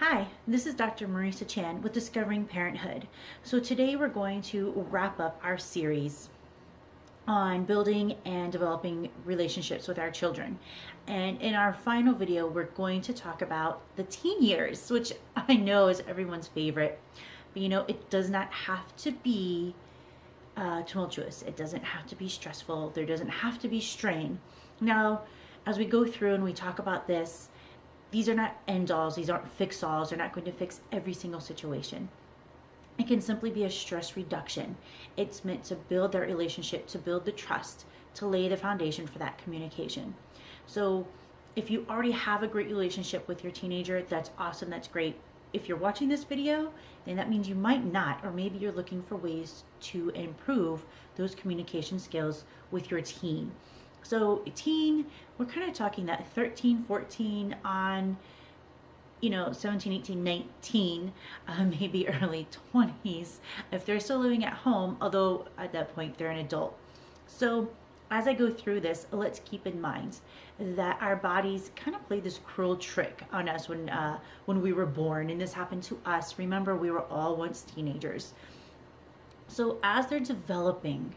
Hi, this is Dr. Marisa Chan with Discovering Parenthood. So today we're going to wrap up our series on building and developing relationships with our children. And in our final video, we're going to talk about the teen years, which I know is everyone's favorite. But it does not have to be tumultuous. It doesn't have to be stressful. There doesn't have to be strain. Now, as we go through and we talk about this, these are not end-alls. These aren't fix-alls. They're not going to fix every single situation. It can simply be a stress reduction. It's meant to build that relationship, to build the trust, to lay the foundation for that communication. So if you already have a great relationship with your teenager, that's awesome, that's great. If you're watching this video, then that means you might not, or maybe you're looking for ways to improve those communication skills with your teen. So teen, we're kind of talking that 13, 14 on, 17, 18, 19, maybe early 20s, if they're still living at home, although at that point they're an adult. So as I go through this, let's keep in mind that our bodies kind of play this cruel trick on us when we were born, and this happened to us. Remember, we were all once teenagers. So as they're developing,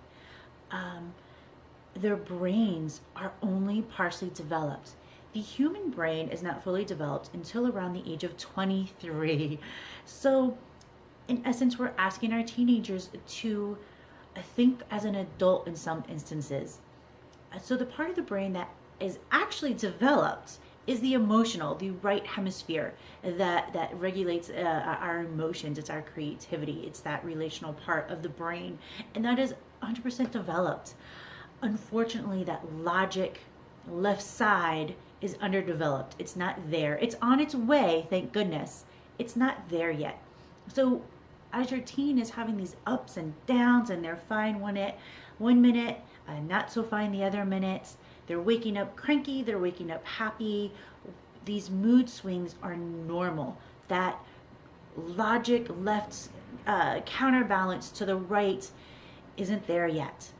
their brains are only partially developed. The human brain is not fully developed until around the age of 23. So in essence, we're asking our teenagers to think as an adult in some instances. So the part of the brain that is actually developed is the emotional, the right hemisphere that regulates our emotions. It's our creativity. It's that relational part of the brain. And that is 100% developed. Unfortunately, that logic left side is underdeveloped. It's not there. It's on its way, thank goodness. It's not there yet. So as your teen is having these ups and downs, and they're fine one minute, not so fine the other minute, they're waking up cranky, they're waking up happy. These mood swings are normal. That logic left counterbalance to the right isn't there yet.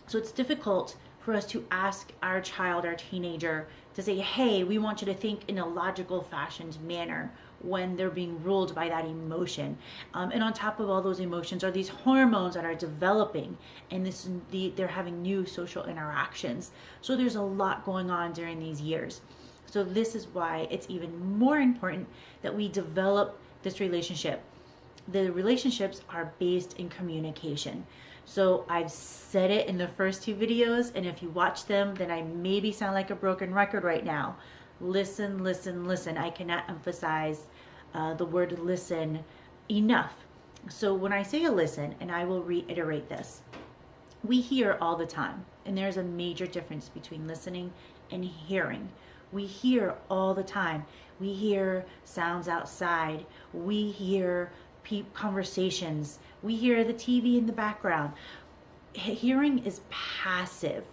So it's difficult for us to ask our child, our teenager, to say, hey, we want you to think in a logical fashioned manner when they're being ruled by that emotion. And on top of all those emotions are these hormones that are developing, and they're having new social interactions. So there's a lot going on during these years. So this is why it's even more important that we develop this relationship. The relationships are based in communication. So I've said it in the first two videos, and if you watch them, then I maybe sound like a broken record right now. Listen, listen, listen. I cannot emphasize the word listen enough. So when I say a listen, and I will reiterate this, we hear all the time, and there's a major difference between listening and hearing. We hear all the time. We hear sounds outside. We hear conversations. We hear the TV in the background. Hearing is passive.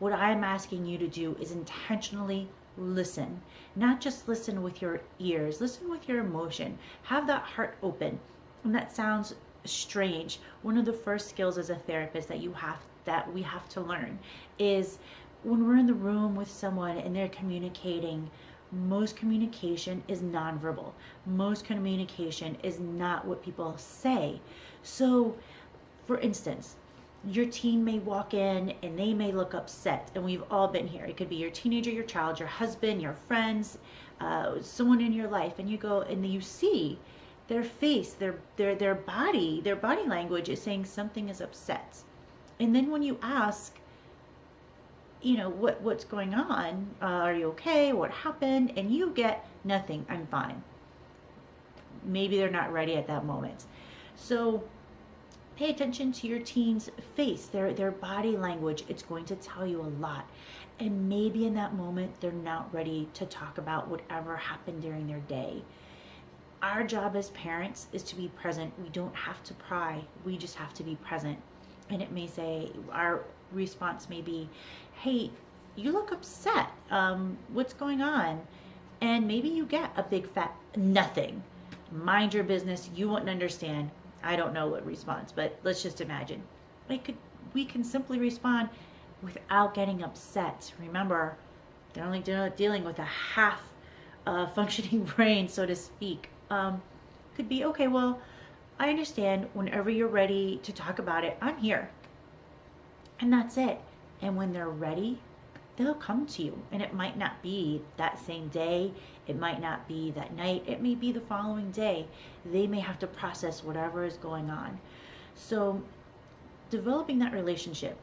What I'm asking you to do is intentionally listen. Not just listen with your ears, listen with your emotion. Have that heart open. And that sounds strange. One of the first skills as a therapist that we have to learn is when we're in the room with someone and they're communicating, most communication is nonverbal. Most communication is not what people say. So, for instance, your teen may walk in and they may look upset, and we've all been here. It could be your teenager, your child, your husband, your friends, someone in your life, and you go and you see their face, their body language is saying something is upset. And then when you ask, what's going on? Are you okay? What happened? And you get nothing. I'm fine. Maybe they're not ready at that moment. So pay attention to your teen's face, their body language. It's going to tell you a lot. And maybe in that moment, they're not ready to talk about whatever happened during their day. Our job as parents is to be present. We don't have to pry. We just have to be present. And it may say, our response may be, hey, you look upset. What's going on? And maybe you get a big fat nothing. Mind your business. You wouldn't understand. I don't know what response, but let's just imagine. We can simply respond without getting upset. Remember, they're only dealing with a half functioning brain, so to speak, could be, okay, well, I understand. Whenever you're ready to talk about it, I'm here. And that's it. And when they're ready, they'll come to you. And it might not be that same day. It might not be that night. It may be the following day. They may have to process whatever is going on. So, developing that relationship,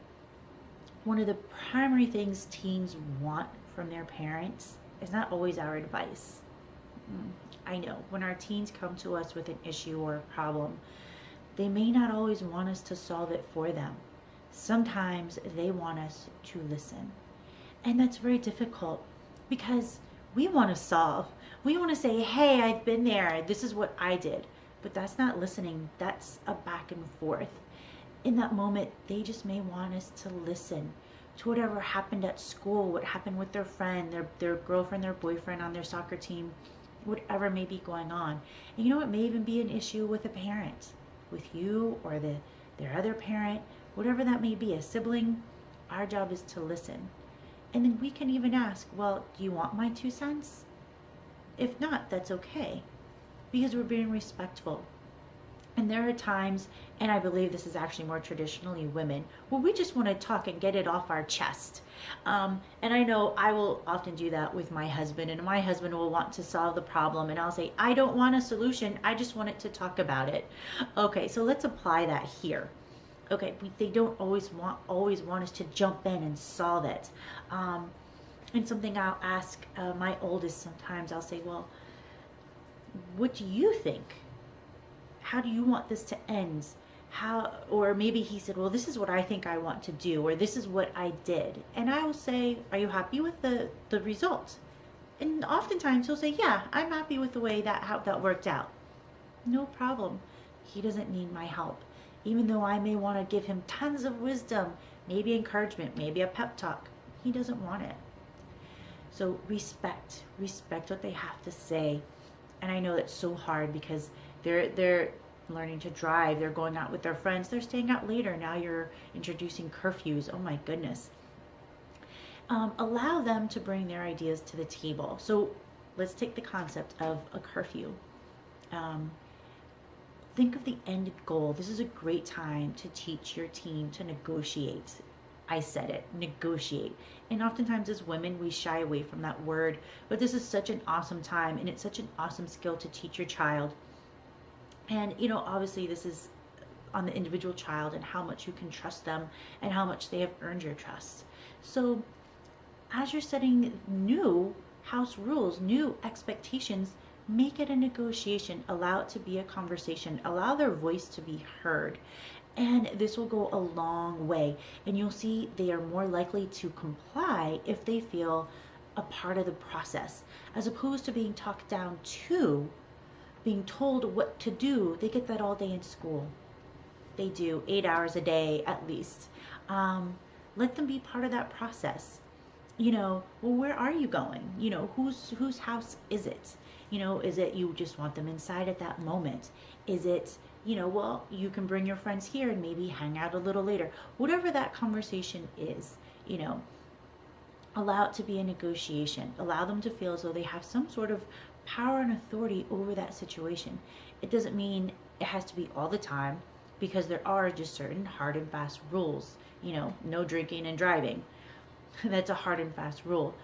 one of the primary things teens want from their parents is not always our advice. I know when our teens come to us with an issue or a problem, they may not always want us to solve it for them. Sometimes they want us to listen. And that's very difficult because we want to solve. We want to say, hey, I've been there. This is what I did. But that's not listening. That's a back and forth. In that moment, they just may want us to listen to whatever happened at school, what happened with their friend, their girlfriend, their boyfriend on their soccer team, whatever may be going on. And you know, it may even be an issue with a parent, with you or their other parent, whatever that may be, a sibling. Our job is to listen. And then we can even ask, well, do you want my 2 cents? If not, that's okay, because we're being respectful. And there are times, and I believe this is actually more traditionally women, where we just want to talk and get it off our chest. And I know I will often do that with my husband, and my husband will want to solve the problem, and I'll say, I don't want a solution, I just want it to talk about it. Okay, so let's apply that here. Okay, they don't always want us to jump in and solve it. And something I'll ask my oldest sometimes, I'll say, well, what do you think? How do you want this to end? Or maybe he said, well, this is what I think I want to do, or this is what I did. And I will say, are you happy with the result? And oftentimes he'll say, yeah, I'm happy with the way how that worked out. No problem. He doesn't need my help. Even though I may want to give him tons of wisdom, maybe encouragement, maybe a pep talk, he doesn't want it. So respect what they have to say. And I know that's so hard because they're learning to drive, they're going out with their friends, they're staying out later. Now you're introducing curfews. Oh my goodness. Allow them to bring their ideas to the table. So let's take the concept of a curfew. Think of the end goal. This is a great time to teach your teen to negotiate. I said it, negotiate. And oftentimes as women, we shy away from that word, but this is such an awesome time, and it's such an awesome skill to teach your child. And, you know, obviously this is on the individual child and how much you can trust them and how much they have earned your trust. So as you're setting new house rules, new expectations, make it a negotiation. Allow it to be a conversation. Allow their voice to be heard. And this will go a long way. And you'll see they are more likely to comply if they feel a part of the process, as opposed to being talked down to, being told what to do. They get that all day in school. They do 8 hours a day at least. Let them be part of that process. You know, well, where are you going? You know, whose house is it? You know, is it you just want them inside at that moment? Is it, you know, well, you can bring your friends here and maybe hang out a little later. Whatever that conversation is, you know, allow it to be a negotiation. Allow them to feel as though they have some sort of power and authority over that situation. It doesn't mean it has to be all the time, because there are just certain hard and fast rules. You know, no drinking and driving. That's a hard and fast rule.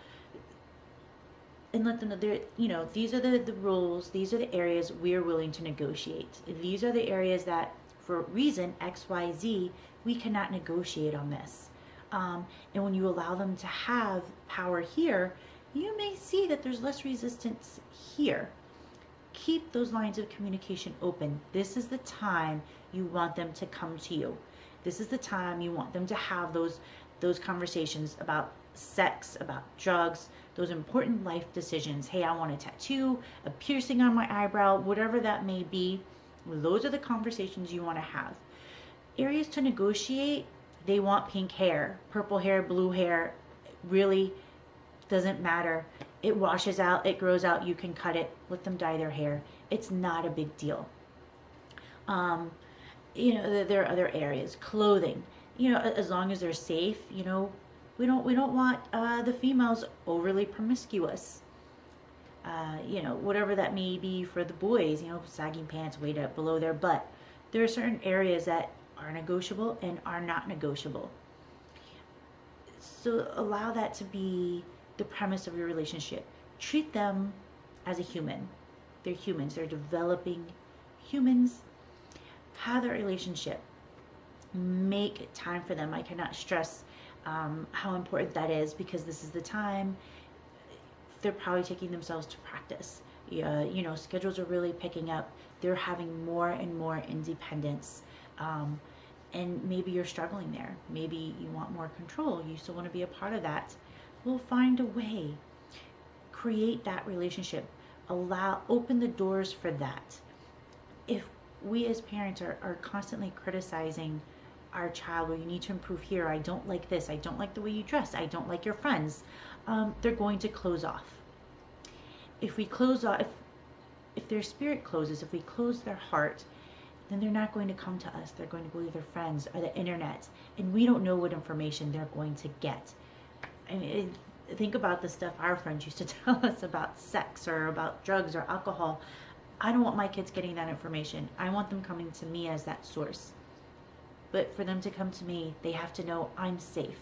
And let them know, you know, these are the rules, these are the areas we're willing to negotiate. These are the areas that, for reason X, Y, Z, we cannot negotiate on this. And when you allow them to have power here, you may see that there's less resistance here. Keep those lines of communication open. This is the time you want them to come to you. This is the time you want them to have those conversations about sex, about drugs, those important life decisions. Hey, I want a tattoo, a piercing on my eyebrow, whatever that may be. Those are the conversations you want to have. Areas to negotiate, they want pink hair, purple hair, blue hair, really doesn't matter. It washes out, it grows out, you can cut it, let them dye their hair. It's not a big deal. You know, there are other areas, clothing, you know, as long as they're safe. You know, we don't want the females overly promiscuous. whatever that may be for the boys, sagging pants way up below their butt. There are certain areas that are negotiable and are not negotiable. So allow that to be the premise of your relationship. Treat them as a human. They're humans. They're developing humans. Have that relationship. Make time for them. I cannot stress how important that is, because this is the time they're probably taking themselves to practice. Schedules are really picking up. They're having more and more independence. And maybe you're struggling there. Maybe you want more control. You still want to be a part of that. We'll find a way. Create that relationship. Open the doors for that. If we as parents are constantly criticizing our child, well, you need to improve here, I don't like this, I don't like the way you dress, I don't like your friends, they're going to close off. If we close off, if their spirit closes, if we close their heart, then they're not going to come to us. They're going to go to their friends or the internet, and we don't know what information they're going to get. I mean, think about the stuff our friends used to tell us about sex or about drugs or alcohol. I don't want my kids getting that information. I want them coming to me as that source. But for them to come to me, they have to know I'm safe.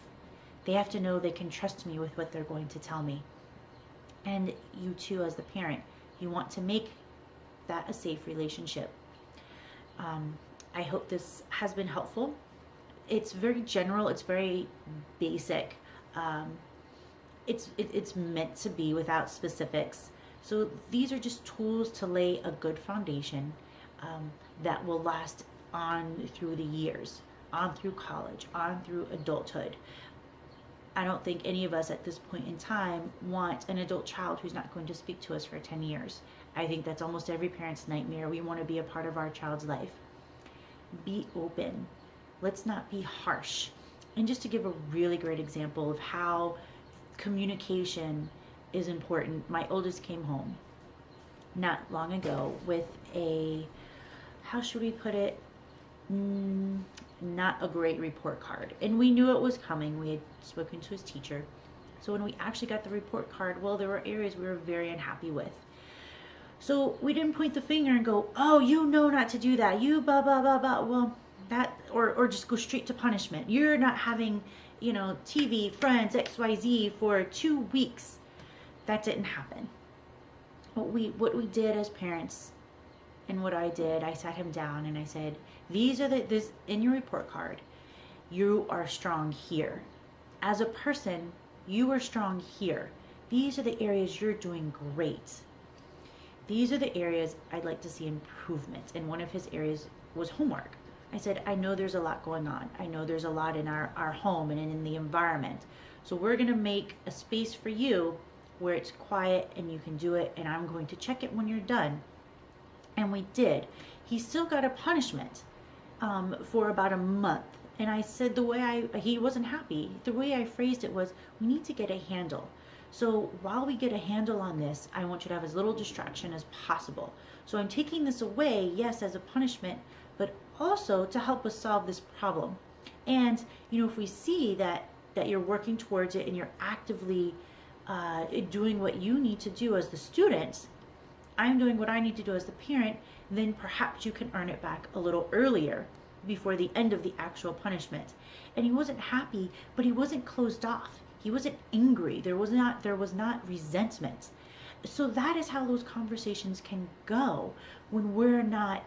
They have to know they can trust me with what they're going to tell me. And you too, as the parent, you want to make that a safe relationship. I hope this has been helpful. It's very general. It's very basic. It's meant to be without specifics. So these are just tools to lay a good foundation that will last on through the years, on through college, on through adulthood. I don't think any of us at this point in time want an adult child who's not going to speak to us for 10 years. I think that's almost every parent's nightmare. We want to be a part of our child's life. Be open. Let's not be harsh. And just to give a really great example of how communication is important, my oldest came home not long ago with how should we put it, not a great report card. And we knew it was coming. We had spoken to his teacher. So when we actually got the report card, well, there were areas we were very unhappy with. So we didn't point the finger and go, oh, not to do that. You blah, blah, blah, blah. Well, that, or just go straight to punishment. You're not having, TV, friends, XYZ for 2 weeks. That didn't happen. What we did as parents, and what I did, I sat him down and I said, these are this in your report card. You are strong here. As a person, you are strong here. These are the areas you're doing great. These are the areas I'd like to see improvement. And one of his areas was homework. I said, I know there's a lot going on. I know there's a lot in our home and in the environment. So we're going to make a space for you where it's quiet and you can do it. And I'm going to check it when you're done. And we did. He still got a punishment for about a month. And I said he wasn't happy. The way I phrased it was, we need to get a handle. So while we get a handle on this, I want you to have as little distraction as possible. So I'm taking this away, yes, as a punishment, but also to help us solve this problem. And, if we see that you're working towards it and you're actively doing what you need to do as the student, I'm doing what I need to do as the parent, then perhaps you can earn it back a little earlier before the end of the actual punishment. And he wasn't happy, but he wasn't closed off. He wasn't angry. There was not resentment. So that is how those conversations can go when we're not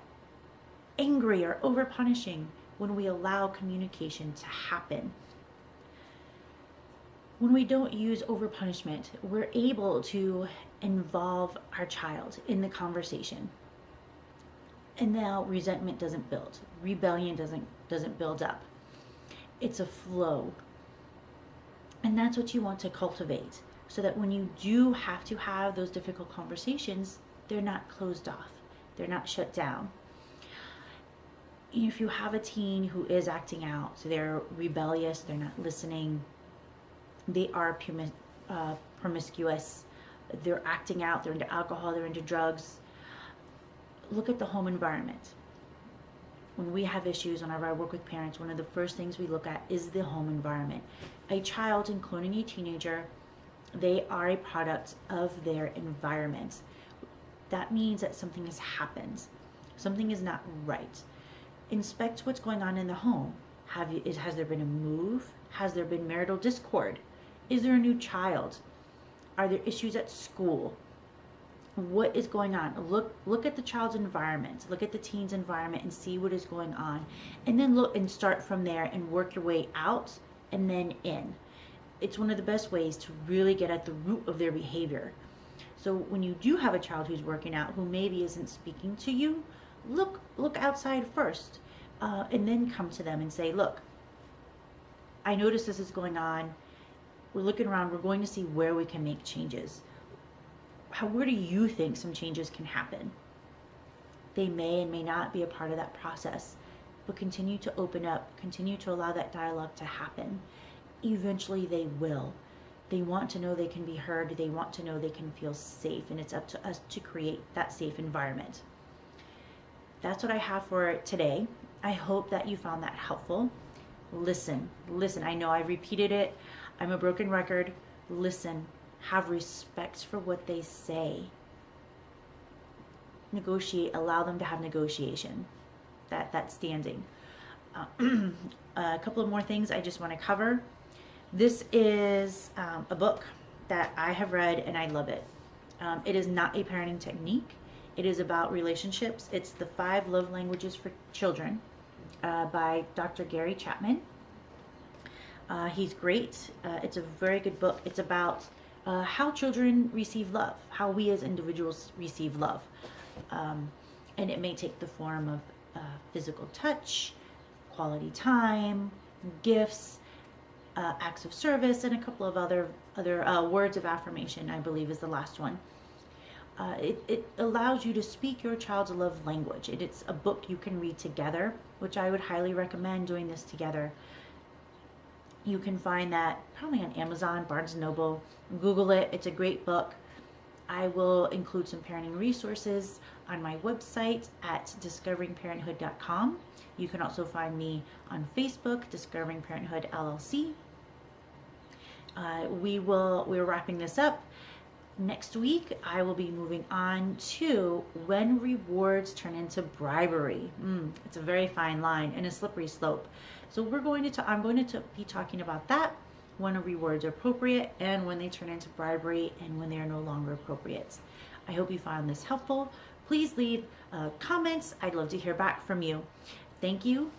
angry or over punishing, when we allow communication to happen. When we don't use over punishment, we're able to involve our child in the conversation. And now resentment doesn't build. Rebellion doesn't build up. It's a flow. And that's what you want to cultivate, so that when you do have to have those difficult conversations, they're not closed off. They're not shut down. If you have a teen who is acting out, so they're rebellious, they're not listening, they are promiscuous, they're acting out, they're into alcohol, they're into drugs, look at the home environment. When we have issues, whenever I work with parents, one of the first things we look at is the home environment. A child, including a teenager, They are a product of their environment. That means that something has happened. Something is not right. Inspect what's going on in the home. Has there been a move? Has there been marital discord? Is there a new child? Are there issues at school? What is going on? Look at the child's environment. Look at the teen's environment and see what is going on. And then look and start from there and work your way out and then in. It's one of the best ways to really get at the root of their behavior. So when you do have a child who's working out, who maybe isn't speaking to you, look outside first, and then come to them and say, look, I notice this is going on. We're looking around. We're going to see where we can make changes. Where do you think some changes can happen? They may and may not be a part of that process, but continue to open up, continue to allow that dialogue to happen. Eventually they will. They want to know they can be heard. They want to know they can feel safe, and it's up to us to create that safe environment. That's what I have for today. I hope that you found that helpful. Listen. I know I repeated it. I'm a broken record. Listen. Have respect for what they say. Negotiate. Allow them to have negotiation. That's standing. A couple of more things I just want to cover. This is a book that I have read and I love it. It is not a parenting technique. It is about relationships. It's The 5 Love Languages for Children by Dr. Gary Chapman. He's great. It's a very good book. It's about how children receive love, how we as individuals receive love. And it may take the form of physical touch, quality time, gifts, acts of service, and a couple of other words of affirmation, I believe is the last one. It allows you to speak your child's love language. It's a book you can read together, which I would highly recommend doing this together. You can find that probably on Amazon, Barnes & Noble. Google it. It's a great book. I will include some parenting resources on my website at discoveringparenthood.com. You can also find me on Facebook, Discovering Parenthood LLC. We're wrapping this up. Next week, I will be moving on to when rewards turn into bribery. It's a very fine line and a slippery slope. So I'm going to be talking about that, when rewards are appropriate and when they turn into bribery and when they are no longer appropriate. I hope you found this helpful. Please leave comments. I'd love to hear back from you. Thank you.